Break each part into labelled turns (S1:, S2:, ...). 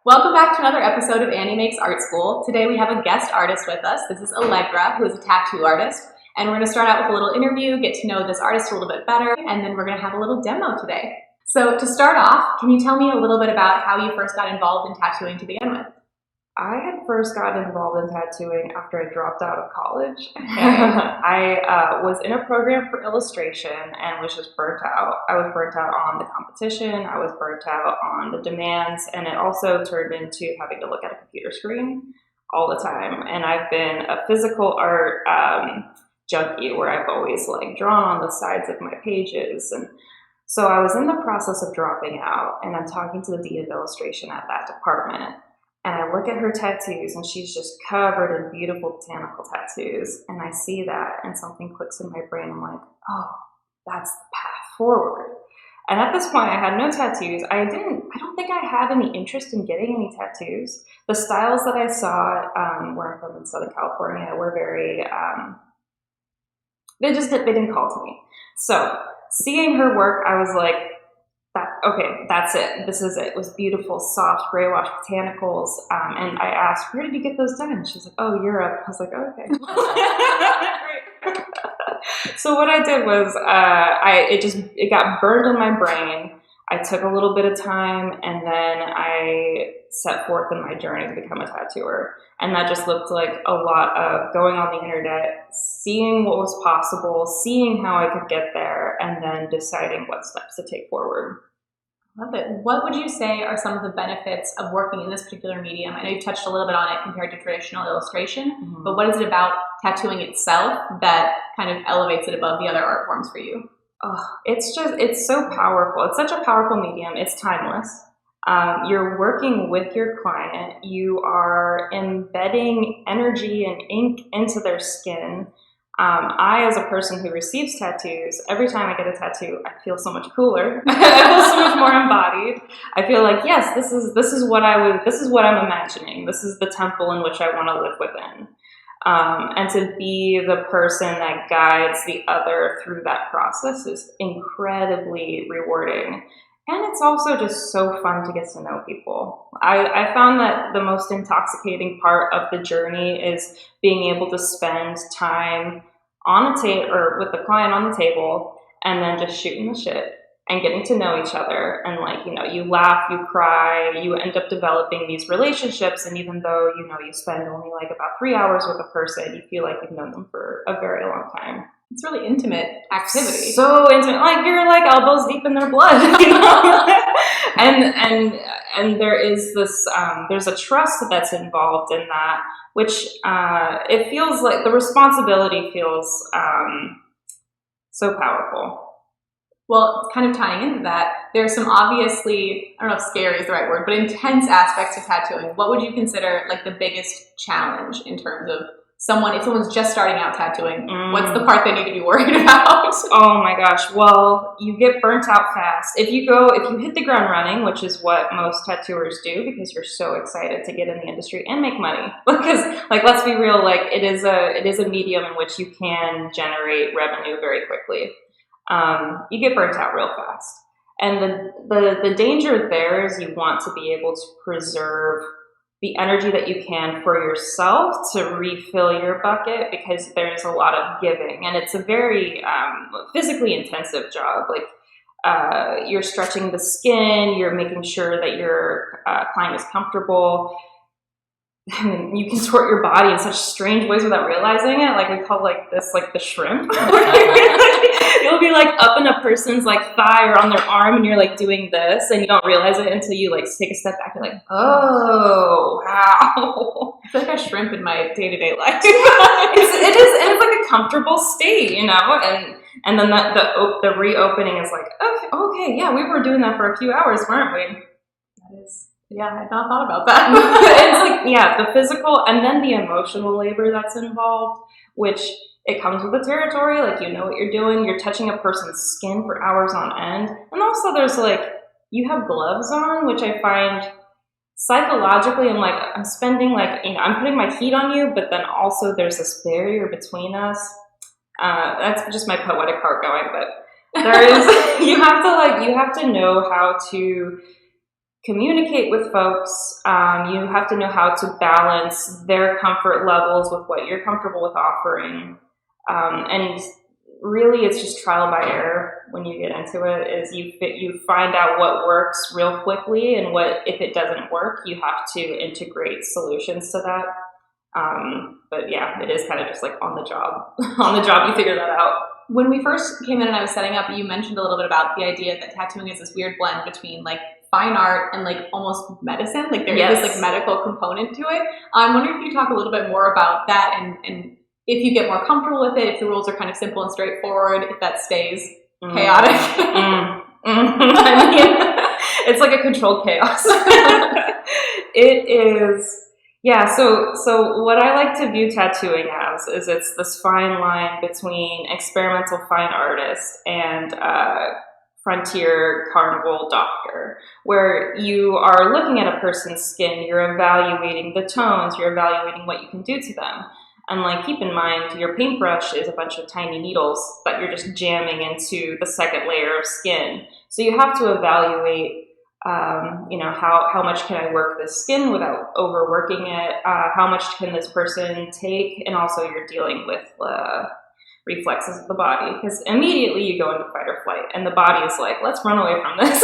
S1: Welcome back to another episode of Annie Makes Art School. Today we have a guest artist with us. This is Allegra, who is a tattoo artist. And we're going to start out with a little interview, get to know this artist a little bit better, and then we're going to have a little demo today. So to start off, can you tell me a little bit about how you first got involved in tattooing to begin with?
S2: I had first got involved in tattooing after I dropped out of college. I was in a program for illustration and was just burnt out. I was burnt out on the competition, I was burnt out on the demands, and it also turned into having to look at a computer screen all the time. And I've been a physical art junkie where I've always drawn on the sides of my pages. And so I was in the process of dropping out, and I'm talking to the dean of illustration at that department. And I look at her tattoos, and she's just covered in beautiful botanical tattoos. And I see that, and something clicks in my brain. I'm like, oh, that's the path forward. And at this point, I had no tattoos. I don't think I had any interest in getting any tattoos. The styles that I saw where I'm from in Southern California were very, they didn't call to me. So seeing her work, I was like, okay, that's it. This is it. It was beautiful, soft, gray wash botanicals. And I asked, where did you get those done? She's like, oh, Europe. I was like, oh, okay. So what I did was it got burned in my brain. I took a little bit of time, and then I set forth in my journey to become a tattooer. And that just looked like a lot of going on the internet, seeing what was possible, seeing how I could get there, and then deciding what steps to take forward.
S1: Love it. What would you say are some of the benefits of working in this particular medium? I know you've touched a little bit on it compared to traditional illustration, but what is it about tattooing itself that kind of elevates it above the other art forms for you?
S2: Oh, it's so powerful. It's such a powerful medium. It's timeless. You're working with your client. You are embedding energy and ink into their skin. I, as a person who receives tattoos, every time I get a tattoo, I feel so much cooler. I feel so much more embodied. I feel like, yes, this is what I'm imagining. This is the temple in which I want to live within. And to be the person that guides the other through that process is incredibly rewarding. And it's also just so fun to get to know people. I found that the most intoxicating part of the journey is being able to spend time on a table or with the client on the table, and then just shooting the shit and getting to know each other. And you laugh, you cry, you end up developing these relationships. And even though, you spend only about 3 hours with a person, you feel like you've known them for a very long time.
S1: It's really intimate activity.
S2: So intimate, you're elbows deep in their blood, and there is this, there's a trust that's involved in that, which it feels like the responsibility feels so powerful.
S1: Well, kind of tying into that, there's some obviously, I don't know if scary is the right word, but intense aspects of tattooing. What would you consider the biggest challenge in terms of if someone's just starting out tattooing, what's the part they need to be worried about?
S2: Oh my gosh. Well, you get burnt out fast. If you hit the ground running, which is what most tattooers do because you're so excited to get in the industry and make money. Because let's be real, it is a medium in which you can generate revenue very quickly. You get burnt out real fast. And the danger there is you want to be able to preserve the energy that you can for yourself to refill your bucket, because there's a lot of giving, and it's a very physically intensive job. You're stretching the skin, you're making sure that your client is comfortable. And you can contort your body in such strange ways without realizing it. We call this the shrimp. You'll be up in a person's thigh or on their arm, and you're doing this, and you don't realize it until you take a step back. You're like, oh wow.
S1: I feel like a shrimp in my day-to-day life.
S2: It is, and it's a comfortable state, and then the reopening is okay, yeah, we were doing that for a few hours, weren't we?
S1: That is. Yeah, I had not thought about that.
S2: It's the physical and then the emotional labor that's involved, which it comes with the territory. You know what you're doing. You're touching a person's skin for hours on end. And also there's you have gloves on, which I find psychologically, I'm spending I'm putting my heat on you, but then also there's this barrier between us. That's just my poetic heart going, but there is, you have to know how to communicate with folks. You have to know how to balance their comfort levels with what you're comfortable with offering. And really, it's just trial by error when you get into it. Is you find out what works real quickly, and what, if it doesn't work, you have to integrate solutions to that. But yeah, it is kind of just like on the job. On the job, you figure that out.
S1: When we first came in and I was setting up, you mentioned a little bit about the idea that tattooing is this weird blend between like fine art and like almost medicine. Like there is this like medical component to it. I'm wondering if you could talk a little bit more about that, and if you get more comfortable with it, if the rules are kind of simple and straightforward, if that stays chaotic.
S2: I mean, it's like a controlled chaos. It is. Yeah, so what I like to view tattooing as is it's this fine line between experimental fine artist and frontier carnival doctor, where you are looking at a person's skin, you're evaluating the tones, you're evaluating what you can do to them. And like, keep in mind, your paintbrush is a bunch of tiny needles that you're just jamming into the second layer of skin. So you have to evaluate how much can I work this skin without overworking it? How much can this person take? And also you're dealing with reflexes of the body, because immediately you go into fight or flight, and the body is like, let's run away from this.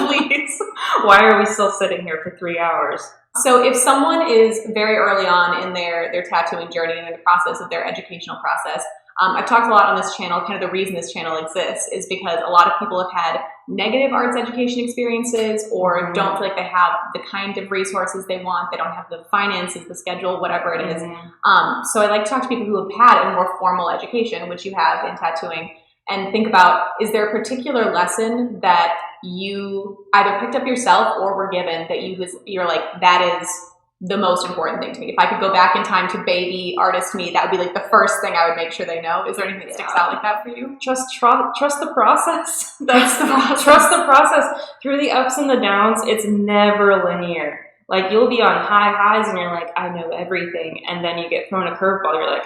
S2: Please, why are we still sitting here for 3 hours?
S1: So if someone is very early on in their tattooing journey and in the process of their educational process, I've talked a lot on this channel, kind of the reason this channel exists is because a lot of people have had negative arts education experiences, or don't feel like they have the kind of resources they want. They don't have the finances, the schedule, whatever it is. So I like to talk to people who have had a more formal education, which you have in tattooing, and think about, is there a particular lesson that you either picked up yourself or were given that you're like, that is the most important thing to me? If I could go back in time to baby artist me, that would be like the first thing I would make sure they know. Is there anything that sticks out like that for you?
S2: Trust the process. That's the process. Trust the process. Through the ups and the downs, it's never linear. Like, you'll be on high highs and you're like, I know everything. And then you get thrown a curveball. You're like,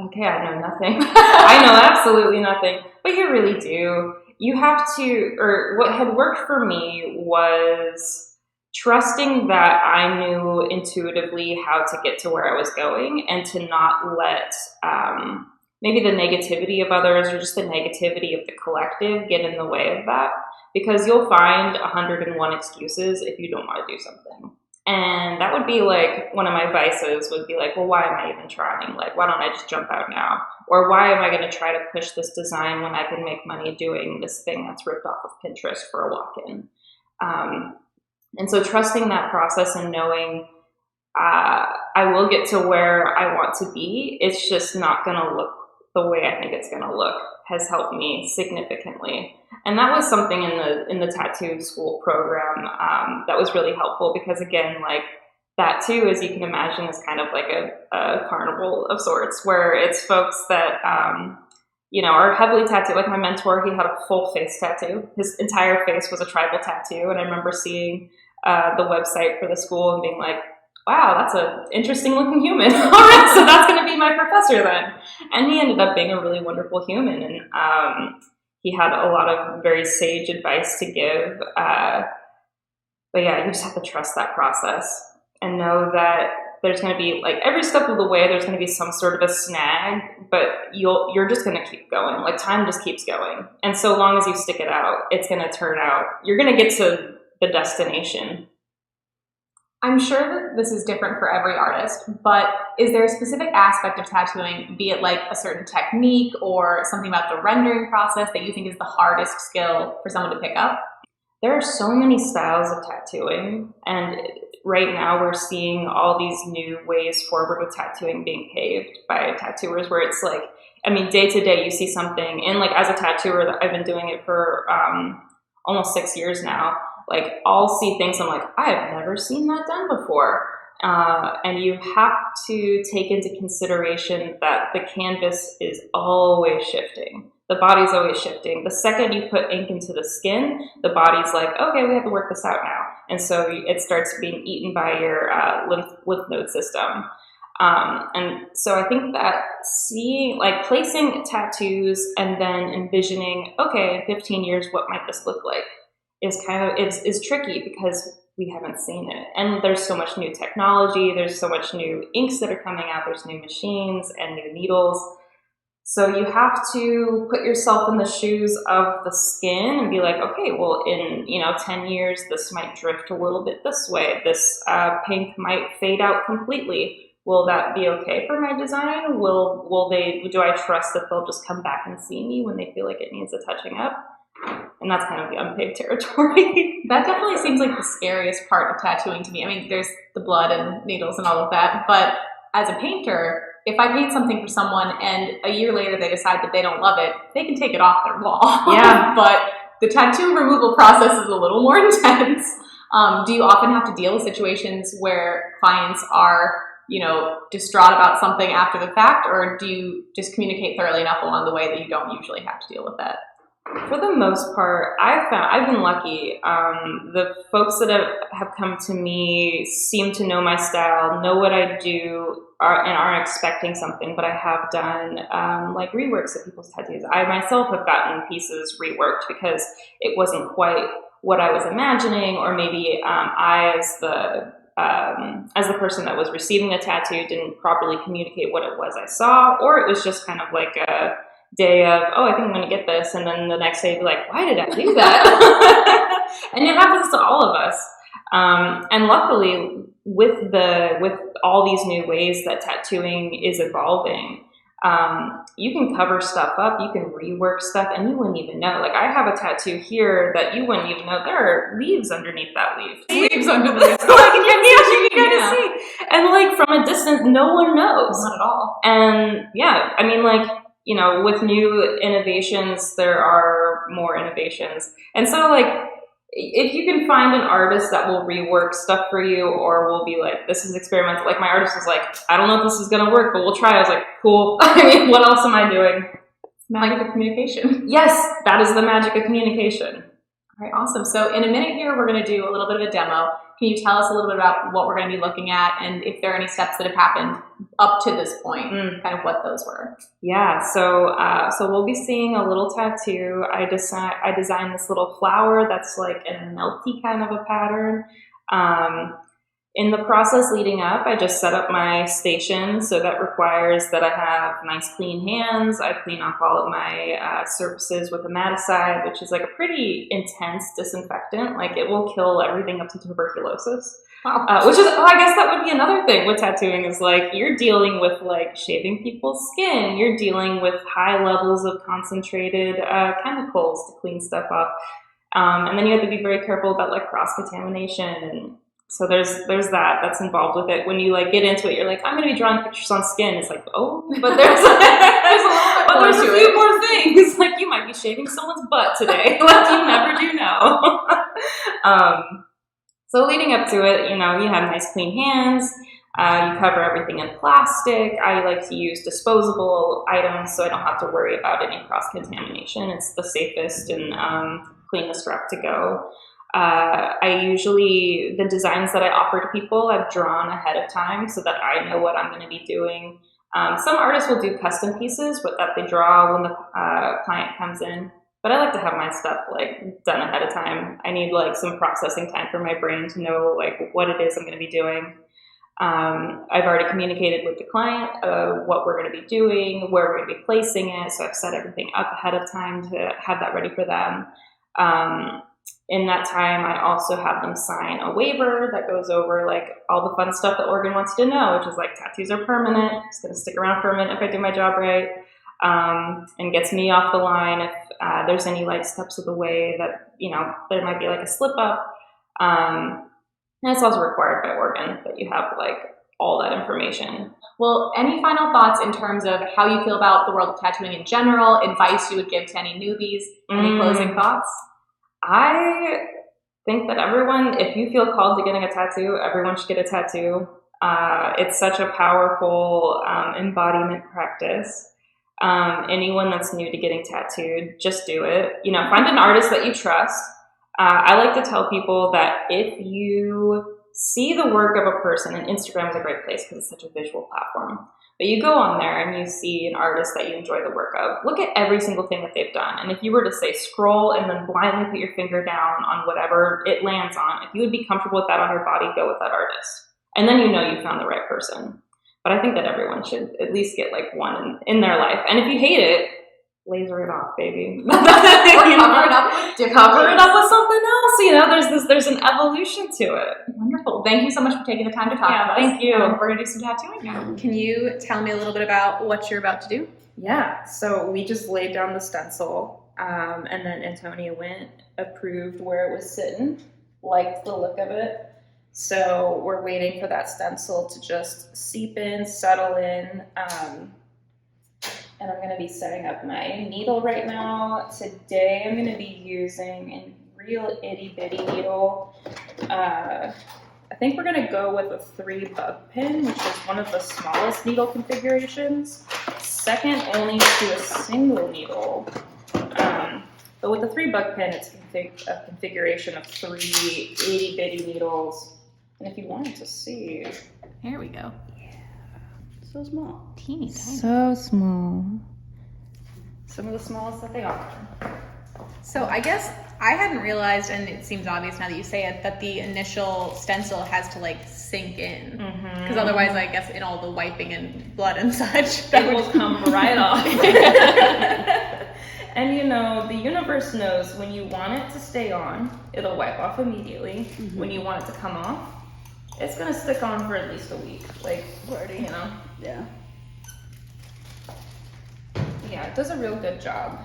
S2: okay, I know nothing. I know absolutely nothing. But you really do. You have to, or what had worked for me was trusting that I knew intuitively how to get to where I was going, and to not let maybe the negativity of others or just the negativity of the collective get in the way of that. Because you'll find 101 excuses if you don't want to do something. And that would be like, one of my vices would be like, well, why am I even trying? Like, why don't I just jump out now? Or why am I going to try to push this design when I can make money doing this thing that's ripped off of Pinterest for a walk-in? And so trusting that process and knowing I will get to where I want to be, it's just not going to look the way I think it's going to look, has helped me significantly. And that was something in the tattoo school program that was really helpful, because again, like, that too, as you can imagine, is kind of like a carnival of sorts, where it's folks that are heavily tattooed. Like my mentor, he had a full face tattoo. His entire face was a tribal tattoo. And I remember seeing the website for the school and being like, wow, that's an interesting looking human. All right, so that's going to be my professor then. And he ended up being a really wonderful human. And he had a lot of very sage advice to give. But yeah, you just have to trust that process and know that there's going to be, like, every step of the way, there's going to be some sort of a snag, but you're just going to keep going. Like, time just keeps going. And so long as you stick it out, it's going to turn out, you're going to get to the destination.
S1: I'm sure that this is different for every artist, but is there a specific aspect of tattooing, be it like a certain technique or something about the rendering process, that you think is the hardest skill for someone to pick up?
S2: There are so many styles of tattooing, and right now we're seeing all these new ways forward with tattooing being paved by tattooers, where it's like, I mean, day to day you see something, and like, as a tattooer, that I've been doing it for almost 6 years now, like, I'll see things I'm like, I have never seen that done before. And you have to take into consideration that the canvas is always shifting. The body's always shifting. The second you put ink into the skin, the body's like, okay, we have to work this out now. And so it starts being eaten by your lymph node system. And so I think that placing tattoos and then envisioning, okay, in 15 years, what might this look like? is tricky because we haven't seen it. And there's so much new technology, there's so much new inks that are coming out, there's new machines and new needles. So you have to put yourself in the shoes of the skin and be like, okay, well, in 10 years, this might drift a little bit this way. This pink might fade out completely. Will that be okay for my design? Do I trust that they'll just come back and see me when they feel like it needs a touching up? And that's kind of the unpaved territory.
S1: That definitely seems like the scariest part of tattooing to me. I mean, there's the blood and needles and all of that, but as a painter, if I paint something for someone and a year later they decide that they don't love it, they can take it off their wall.
S2: Yeah.
S1: But the tattoo removal process is a little more intense. Do you often have to deal with situations where clients are, distraught about something after the fact, or do you just communicate thoroughly enough along the way that you don't usually have to deal with that?
S2: For the most part, I've been lucky. The folks that have come to me seem to know my style, know what I do, and aren't expecting something, but I have done like reworks of people's tattoos. I myself have gotten pieces reworked because it wasn't quite what I was imagining, or maybe I, as the person that was receiving the tattoo, didn't properly communicate what it was I saw, or it was just kind of like a day of, oh, I think I'm going to get this, and then the next day be like, why did I do that? And it happens to all of us. And luckily, with all these new ways that tattooing is evolving, you can cover stuff up, you can rework stuff, and you wouldn't even know. Like, I have a tattoo here that you wouldn't even know there are leaves underneath that leaf.
S1: Leaves under the leaf.
S2: You can see. And like from a distance, no one knows.
S1: Not at all.
S2: And yeah, I mean, like, with new innovations, there are more innovations. And so, like, if you can find an artist that will rework stuff for you, or will be like, this is experimental. Like, my artist was like, I don't know if this is going to work, but we'll try. I was like, cool. I mean, what else am I doing?
S1: Magic of communication.
S2: Yes, that is the magic of communication.
S1: All right, awesome. So in a minute here, we're going to do a little bit of a demo. Can you tell us a little bit about what we're going to be looking at, and if there are any steps that have happened up to this point, kind of what those were?
S2: Yeah, so we'll be seeing a little tattoo. I designed this little flower that's like in a melty kind of a pattern. In the process leading up, I just set up my station, so that requires that I have nice clean hands. I clean off all of my surfaces with a maticide, which is like a pretty intense disinfectant. Like, it will kill everything up to tuberculosis.
S1: Wow.
S2: Which is, I guess that would be another thing with tattooing, is like, you're dealing with like shaving people's skin. You're dealing with high levels of concentrated chemicals to clean stuff up. And then you have to be very careful about like cross-contamination, and so there's that's involved with it. When you like get into it, you're like, I'm going to be drawing pictures on skin. It's like, oh, but there's a few more things. Like, you might be shaving someone's butt today. Like, you never do know. So leading up to it, you have nice clean hands. You cover everything in plastic. I like to use disposable items, so I don't have to worry about any cross-contamination. It's the safest and cleanest route to go. The designs that I offer to people, I've drawn ahead of time so that I know what I'm going to be doing. Some artists will do custom pieces, but that they draw when the client comes in. But I like to have my stuff like done ahead of time. I need like some processing time for my brain to know like what it is I'm going to be doing. I've already communicated with the client what we're going to be doing, where we're going to be placing it. So I've set everything up ahead of time to have that ready for them. In that time, I also have them sign a waiver that goes over like all the fun stuff that Oregon wants you to know, which is like, tattoos are permanent. It's going to stick around for a minute if I do my job right, and gets me off the line if there's any like steps of the way that, there might be like a slip up. And it's also required by Oregon that you have like all that information.
S1: Well, any final thoughts in terms of how you feel about the world of tattooing in general, advice you would give to any newbies, any closing thoughts?
S2: I think that everyone, if you feel called to getting a tattoo, everyone should get a tattoo. It's such a powerful embodiment practice. Anyone that's new to getting tattooed, just do it. Find an artist that you trust. I like to tell people that if you see the work of a person, and Instagram is a great place because it's such a visual platform, But you go on there and you see an artist that you enjoy the work of. Look at every single thing that they've done. And if you were to say scroll and then blindly put your finger down on whatever it lands on, if you would be comfortable with that on your body, go with that artist. And then you know you found the right person. But I think that everyone should at least get like one in their life. And if you hate it, laser it off, baby.
S1: Or cover it up with different
S2: Cover it
S1: things.
S2: up with something else. You know, there's an evolution to it.
S1: Wonderful. Thank you so much for taking the time to talk to us.
S2: Thank you.
S1: We're going to do some tattooing now. Can you tell me a little bit about what you're about to do?
S2: Yeah, so we just laid down the stencil, and then Antonia went, approved where it was sitting, liked the look of it. So we're waiting for that stencil to just seep in, settle in, and I'm going to be setting up my needle right now. Today I'm going to be using a real itty bitty needle. I think we're going to go with a 3 bug pin, which is one of the smallest needle configurations, second only to a single needle. But with the 3 bug pin, it's a configuration of 3 itty bitty needles. And if you wanted to see,
S1: Here we go.
S3: So small.
S1: Teeny tiny.
S2: so small. Some of the smallest that they offer.
S1: So I guess I hadn't realized, and it seems obvious now that you say it, that the initial stencil has to like sink in. Because otherwise, I guess in all the wiping and blood and such, that
S2: It will
S1: would
S2: come right off. And you know, the universe knows when you want it to stay on, it'll wipe off immediately. When you want it to come off, it's gonna stick on for at least a week. Like, you know.
S3: Yeah.
S2: Yeah, it does a real good job.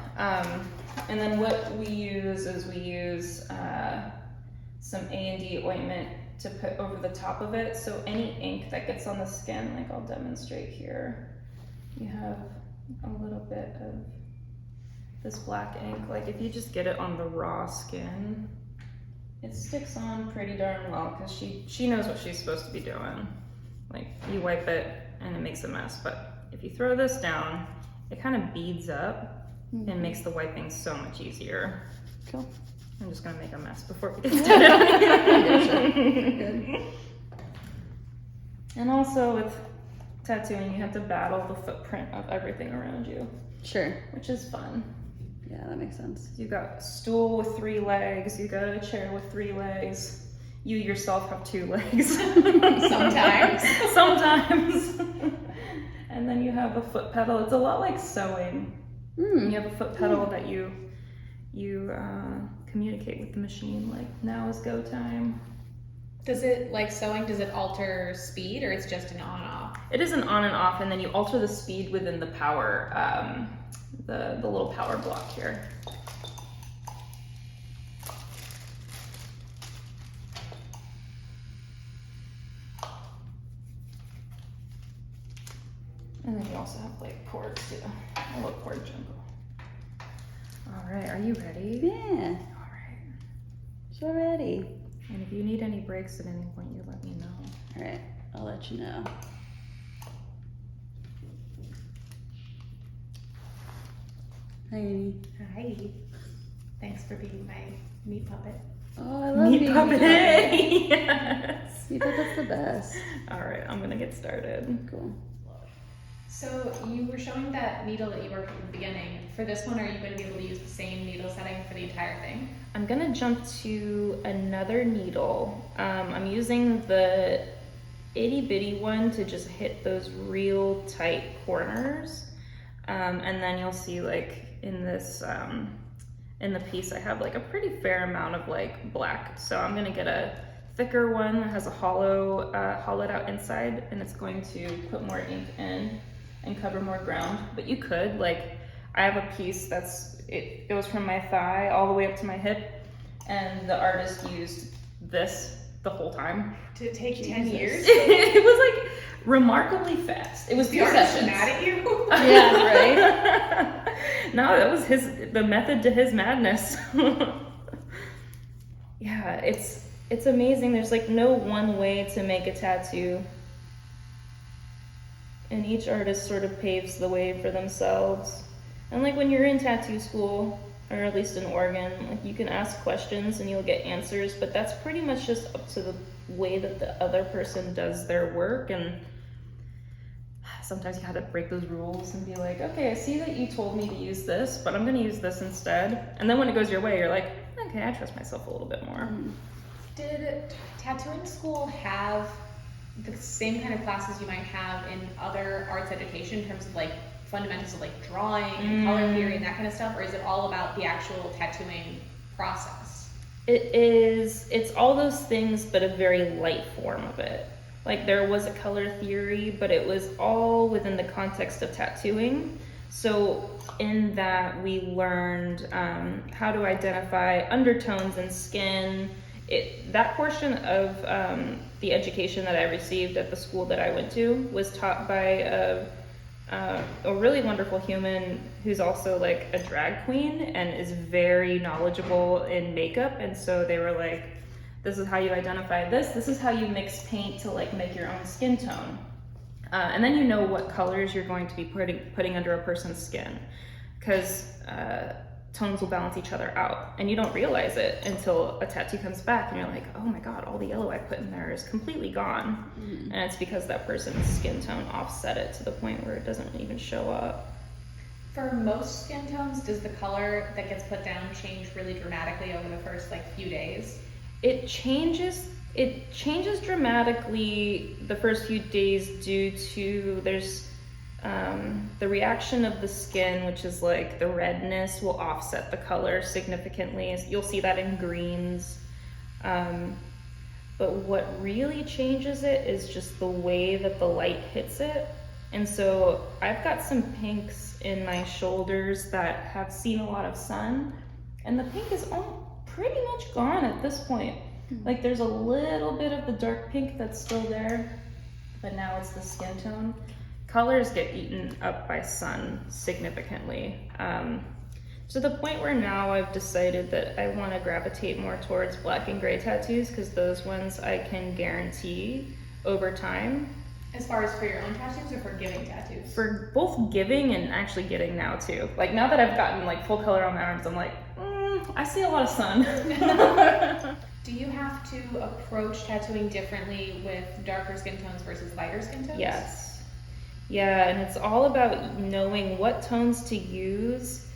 S2: And then what we use is some A&D ointment to put over the top of it. So any ink that gets on the skin, like I'll demonstrate here, you have a little bit of this black ink. Like if you just get it on the raw skin, it sticks on pretty darn well because she knows what she's supposed to be doing. Like you wipe it and it makes a mess, but if you throw this down, it kind of beads up and makes the wiping so much easier.
S3: Cool.
S2: I'm just gonna make a mess before we get started.
S3: Good.
S2: And also with tattooing, you have to battle the footprint of everything around you,
S3: Sure.
S2: which is fun.
S3: Yeah, that makes sense.
S2: You got a stool with 3 legs, you got a chair with 3 legs. You yourself have 2 legs.
S1: Sometimes.
S2: Sometimes. And then you have a foot pedal. It's a lot like sewing. You have a foot pedal that you communicate with the machine, like now is go time.
S1: Does it, like sewing, does it alter speed or it's just an on-off?
S2: It is an on and off, and then you alter the speed within the power, the little power block here. And then you also have like cords too, a little cord jungle. All right, are you ready?
S3: Yeah.
S2: All right.
S3: So ready.
S2: And if you need any breaks at any point, you let me know.
S3: All right. I'll let you know. Hi, Annie.
S1: Hi. Thanks for being my meat puppet.
S3: Oh, I love
S2: Meat
S3: being
S2: puppet.
S3: Meat
S2: Yes.
S3: puppet's the best.
S2: All right, I'm gonna get started.
S3: Cool.
S1: So you were showing that needle that you worked with at the beginning. For this one, are you going to be able to use the same needle setting for the entire thing?
S2: I'm gonna jump to another needle. I'm using the itty bitty one to just hit those real tight corners. And then you'll see like in this, in the piece, I have like a pretty fair amount of like black. So I'm gonna get a thicker one that has a hollowed out inside, and it's going to put more ink in and cover more ground. But you could, like, I have a piece it goes from my thigh all the way up to my hip, and the artist used this the whole time.
S1: Did it take 10 years?
S2: It was like remarkably fast. It was
S1: The
S2: 2
S1: artist
S2: sessions.
S1: mad at you?
S3: Yeah, right?
S2: No, that was the method to his madness. Yeah, it's amazing. There's like no one way to make a tattoo. And each artist sort of paves the way for themselves. And like when you're in tattoo school, or at least in Oregon, like you can ask questions and you'll get answers, but that's pretty much just up to the way that the other person does their work. And sometimes you gotta break those rules and be like, okay, I see that you told me to use this, but I'm gonna use this instead. And then when it goes your way, you're like, okay, I trust myself a little bit more.
S1: Did tattooing school have the same kind of classes you might have in other arts education in terms of like fundamentals of like drawing and color theory and that kind of stuff, or is it all about the actual tattooing process?
S2: It's all those things, but a very light form of it. Like there was a color theory, but it was all within the context of tattooing. So in that we learned how to identify undertones in skin. That portion of the education that I received at the school that I went to was taught by a really wonderful human who's also like a drag queen and is very knowledgeable in makeup. And so they were like, this is how you identify this is how you mix paint to like make your own skin tone. And then you know what colors you're going to be putting under a person's skin, because tones will balance each other out, and you don't realize it until a tattoo comes back and you're like, oh my god, all the yellow I put in there is completely gone. And it's because that person's skin tone offset it to the point where it doesn't even show up.
S1: For most skin tones, does the color that gets put down change really dramatically over the first like few days?
S2: It changes dramatically the first few days due to there's the reaction of the skin, which is like the redness will offset the color significantly. You'll see that in greens. But what really changes it is just the way that the light hits it. And so I've got some pinks in my shoulders that have seen a lot of sun, and the pink is pretty much gone at this point. Like there's a little bit of the dark pink that's still there, but now it's the skin tone. Colors get eaten up by sun significantly, to the point where now I've decided that I want to gravitate more towards black and gray tattoos, because those ones I can guarantee over time.
S1: As far as for your own tattoos or for giving tattoos?
S2: For both giving and actually getting now too. Like now that I've gotten like full color on my arms, I'm like, I see a lot of sun.
S1: Do you have to approach tattooing differently with darker skin tones versus lighter skin tones?
S2: Yes. Yeah, and it's all about knowing what tones to use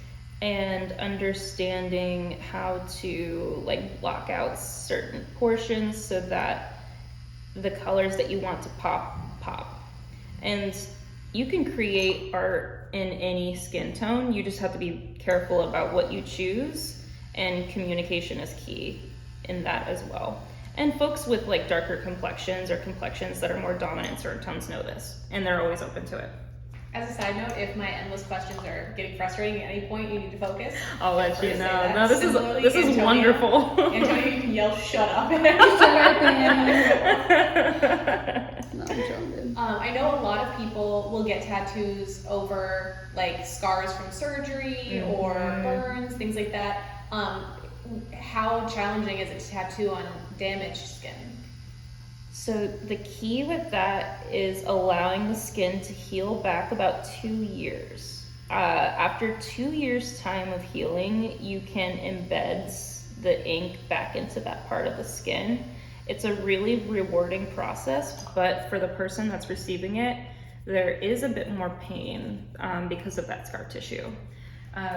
S2: and understanding how to like block out certain portions so that the colors that you want to pop. And you can create art in any skin tone. You just have to be careful about what you choose, and communication is key in that as well. And folks with like darker complexions or complexions that are more dominant in certain tones know this, and they're always open to it.
S1: As a side note, if my endless questions are getting frustrating at any point, you need to focus.
S2: I'll let you know. No, this is wonderful.
S1: Antonio, you can yell, shut up.
S3: No, I'm joking.
S1: I know a lot of people will get tattoos over like scars from surgery or burns, things like that. How challenging is it to tattoo on damaged skin?
S2: So the key with that is allowing the skin to heal back about 2 years. After 2 years' time of healing, you can embed the ink back into that part of the skin. It's a really rewarding process, but for the person that's receiving it, there is a bit more pain because of that scar tissue.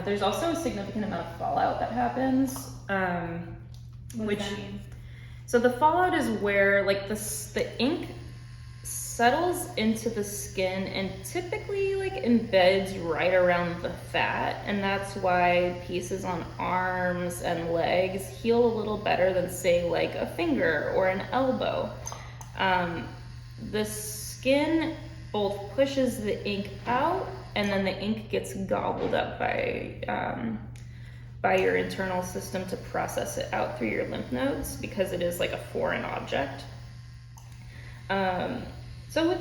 S2: There's also a significant amount of fallout that happens.
S1: What does that mean?
S2: So the fallout is where like the ink settles into the skin and typically like embeds right around the fat, and that's why pieces on arms and legs heal a little better than say like a finger or an elbow. The skin both pushes the ink out, and then the ink gets gobbled up by your internal system to process it out through your lymph nodes, because it is like a foreign object. So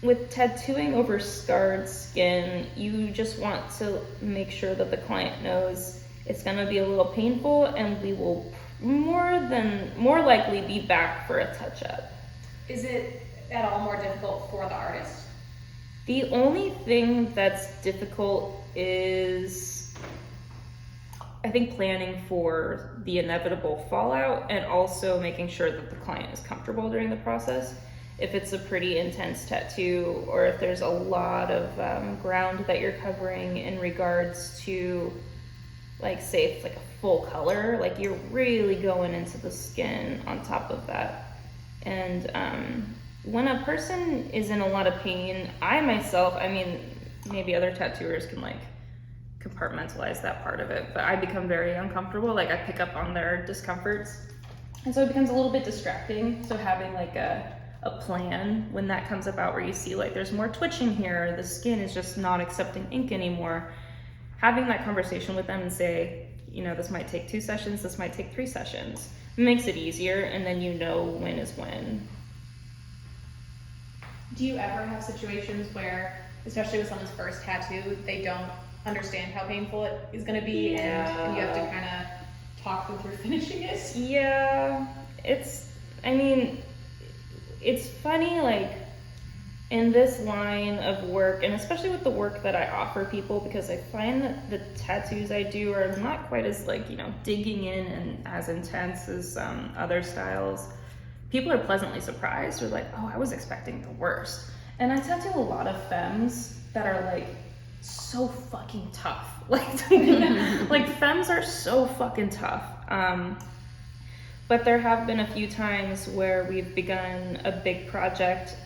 S2: with tattooing over scarred skin, you just want to make sure that the client knows it's going to be a little painful, and we will more likely be back for a touch-up.
S1: Is it at all more difficult for the artist?
S2: The only thing that's difficult is, I think, planning for the inevitable fallout, and also making sure that the client is comfortable during the process. if it's a pretty intense tattoo, or if there's a lot of ground that you're covering in regards to, like, say it's like a full color, like you're really going into the skin on top of that. And when a person is in a lot of pain, I myself, I mean, maybe other tattooers can like compartmentalize that part of it, but I become very uncomfortable. Like I pick up on their discomforts, and so it becomes a little bit distracting. So having like a plan when that comes about, where you see like there's more twitching here, the skin is just not accepting ink anymore, having that conversation with them and say, you know, this might take 2 sessions, this might take 3 sessions, it makes it easier, and then you know when is when.
S1: Do you ever have situations where, especially with someone's first tattoo, they don't understand how painful it is going to be, and you have to kind of talk them through finishing it?
S2: Yeah, I mean, it's funny, like, in this line of work, and especially with the work that I offer people, because I find that the tattoos I do are not quite as, like, you know, digging in and as intense as other styles. People are pleasantly surprised. They're like, oh, I was expecting the worst. And I tattoo a lot of femmes that are, like, so fucking tough. Like femmes are so fucking tough. But there have been a few times where we've begun a big project,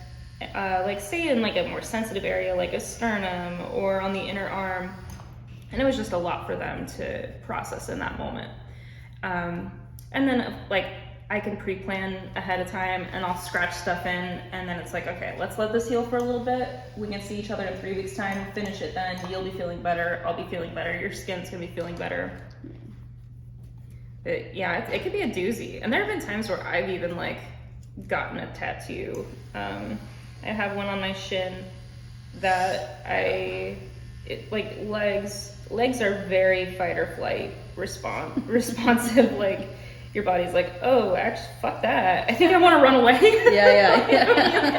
S2: like say in like a more sensitive area, like a sternum or on the inner arm, and it was just a lot for them to process in that moment. And then like I can pre-plan ahead of time, and I'll scratch stuff in, and then it's like, okay, let's let this heal for a little bit. We can see each other in 3 weeks time, finish it then. You'll be feeling better, I'll be feeling better, your skin's gonna be feeling better. But yeah, it could be a doozy. And there have been times where I've even like gotten a tattoo. I have one on my shin that like legs are very fight or flight responsive. Like your body's like, oh, actually, fuck that. I think I want to run away.
S3: Yeah.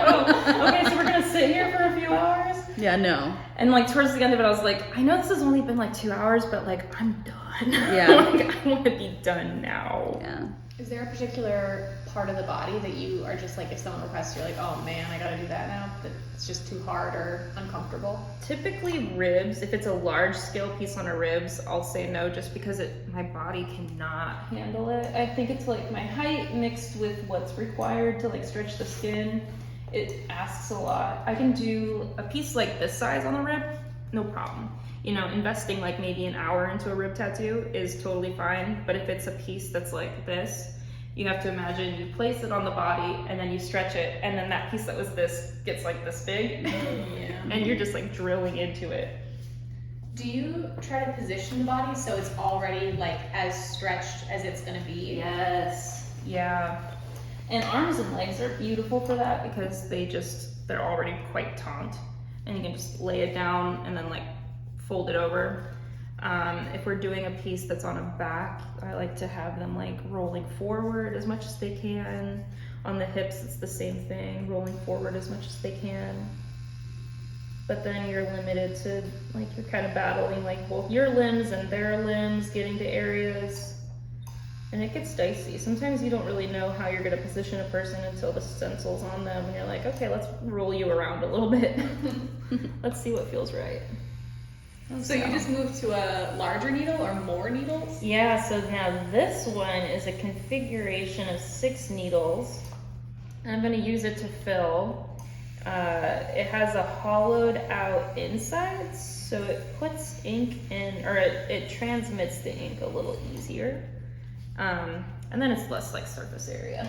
S2: Oh, okay, so we're gonna sit here for a few hours.
S3: Yeah, no.
S2: And like towards the end of it, I was like, I know this has only been like 2 hours, but like I'm done.
S3: Yeah.
S2: Like I want to be done now.
S3: Yeah.
S1: Is there a particular part of the body that you are just like, if someone requests, you're like, oh man, I gotta do that now, that it's just too hard or uncomfortable?
S2: Typically ribs. If it's a large scale piece on a ribs, I'll say no, just because my body cannot handle it. I think it's like my height mixed with what's required to like stretch the skin. It asks a lot. I can do a piece like this size on the rib, no problem. You know, investing like maybe an hour into a rib tattoo is totally fine. But if it's a piece that's like this, you have to imagine you place it on the body and then you stretch it, and then that piece that was this gets like this big.
S1: Yeah.
S2: And you're just like drilling into it.
S1: Do you try to position the body so it's already like as stretched as it's gonna be?
S2: Yes. Yeah. And arms and legs are beautiful for that because they're already quite taut, and you can just lay it down and then like fold it over. If we're doing a piece that's on a back, I like to have them like rolling forward as much as they can. On the hips, it's the same thing, rolling forward as much as they can. But then you're limited to, like, you're kind of battling like both your limbs and their limbs, getting to areas, and it gets dicey. Sometimes you don't really know how you're gonna position a person until the stencil's on them, and you're like, okay, let's roll you around a little bit. Let's see what feels right.
S1: So you just moved to a larger needle or more needles?
S2: Yeah, so now this one is a configuration of 6 needles. I'm going to use it to fill. It has a hollowed out inside, so it puts ink in, or it transmits the ink a little easier. And then it's less like surface area.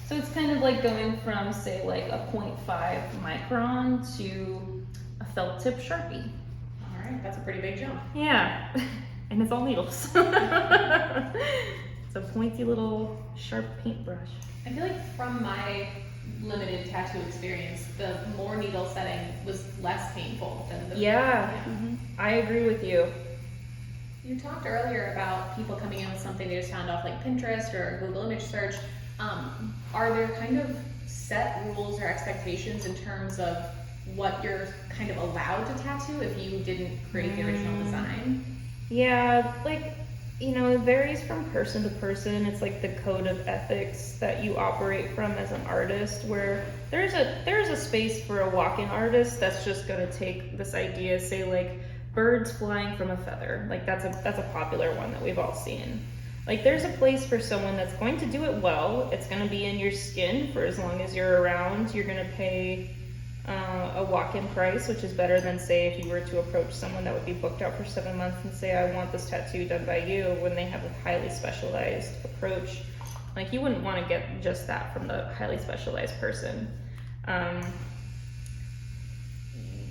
S2: So it's kind of like going from, say, like a 0.5 micron to a felt tip Sharpie.
S1: That's a pretty big jump.
S2: Yeah, and it's all needles. It's a pointy little sharp paintbrush.
S1: I feel like from my limited tattoo experience, the more needle setting was less painful than the...
S2: Yeah, I agree with you.
S1: You talked earlier about people coming in with something they just found off like Pinterest or Google image search. Are there kind of set rules or expectations in terms of what you're kind of allowed to tattoo if you didn't create the original design?
S2: Yeah, like It varies from person to person. It's like the code of ethics that you operate from as an artist, where there's a space for a walk-in artist that's just going to take this idea, say like birds flying from a feather. Like that's a popular one that we've all seen. Like there's a place for someone that's going to do it well. It's going to be in your skin for as long as you're around. You're going to pay a walk-in price, which is better than, say, if you were to approach someone that would be booked out for 7 months and say, I want this tattoo done by you, when they have a highly specialized approach. Like, you wouldn't want to get just that from the highly specialized person.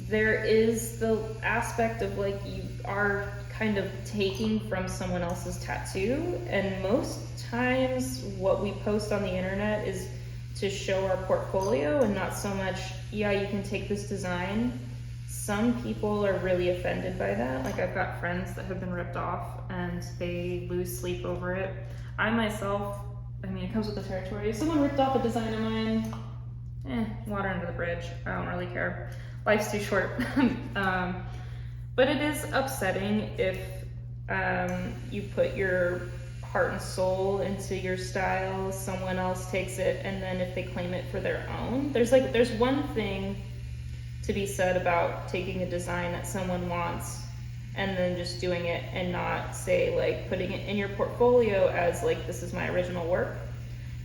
S2: There is the aspect of, like, you are kind of taking from someone else's tattoo, and most times what we post on the internet is to show our portfolio and not so much, yeah, you can take this design. Some people are really offended by that. Like, I've got friends that have been ripped off and they lose sleep over it. I myself, I mean, it comes with the territory. If someone ripped off a design of mine, water under the bridge. I don't really care. Life's too short. But it is upsetting if you put your heart and soul into your style, someone else takes it, and then if they claim it for their own, there's one thing to be said about taking a design that someone wants and then just doing it, and not, say, like putting it in your portfolio as like, this is my original work.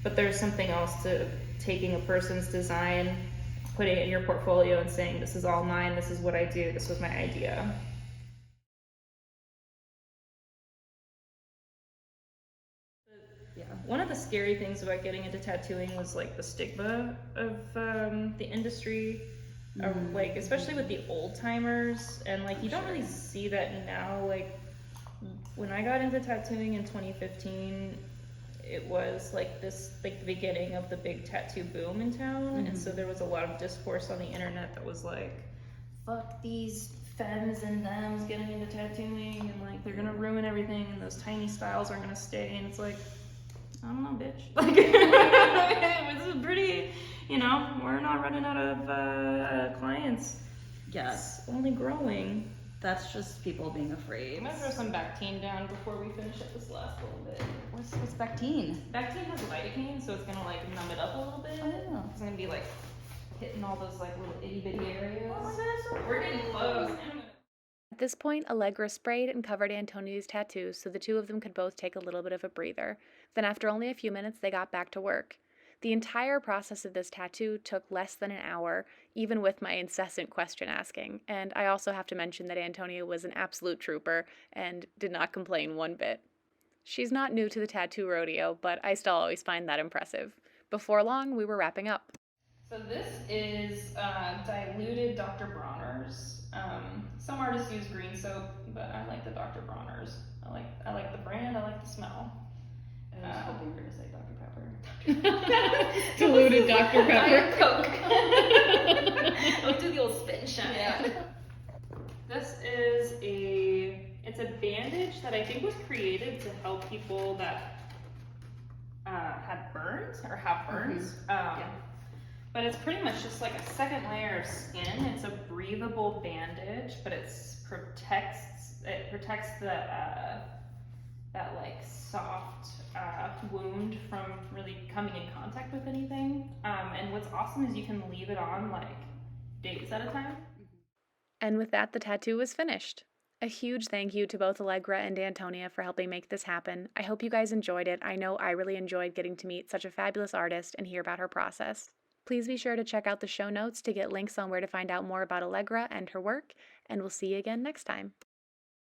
S2: But there's something else to taking a person's design, putting it in your portfolio and saying, this is all mine, this is what I do, this was my idea. Yeah. One of the scary things about getting into tattooing was like the stigma of the industry, like especially with the old timers, and like you don't really see that now. Like when I got into tattooing in 2015, it was like this, like the beginning of the big tattoo boom in town, and so there was a lot of discourse on the internet that was like, fuck these femmes and thems getting into tattooing, and like they're gonna ruin everything, and those tiny styles aren't gonna stay. And it's like, I don't know, bitch. Like, this is pretty, we're not running out of clients.
S3: Yes.
S2: It's only growing.
S3: That's just people being afraid.
S2: I'm gonna throw some Bactine down before we finish up this last little bit.
S3: What's Bactine?
S2: Bactine has lidocaine, so it's gonna like numb it up a little bit.
S3: Oh.
S2: It's gonna be like hitting all those like little itty bitty areas.
S3: Oh my God, so
S2: we're getting close.
S1: At this point, Allegra sprayed and covered Antonia's tattoos so the two of them could both take a little bit of a breather. Then after only a few minutes, they got back to work. The entire process of this tattoo took less than an hour, even with my incessant question asking. And I also have to mention that Antonia was an absolute trooper and did not complain one bit. She's not new to the tattoo rodeo, but I still always find that impressive. Before long, we were wrapping up.
S2: So this is diluted Dr. Bronner's. Some artists use green soap, but I like the Dr. Bronner's. I like the brand, I like the smell.
S3: I was hoping you were going to say Dr. Pepper.
S1: Diluted Dr. Pepper.
S2: Coke. Let's do the old spit and shine. Yeah. This is it's a bandage that I think was created to help people that had burns or have burns. But it's pretty much just like a second layer of skin. It's a breathable bandage, but it protects that like soft wound from really coming in contact with anything. And what's awesome is you can leave it on like days at a time.
S1: And with that, the tattoo was finished. A huge thank you to both Allegra and Antonia for helping make this happen. I hope you guys enjoyed it. I know I really enjoyed getting to meet such a fabulous artist and hear about her process. Please be sure to check out the show notes to get links on where to find out more about Allegra and her work, and we'll see you again next time.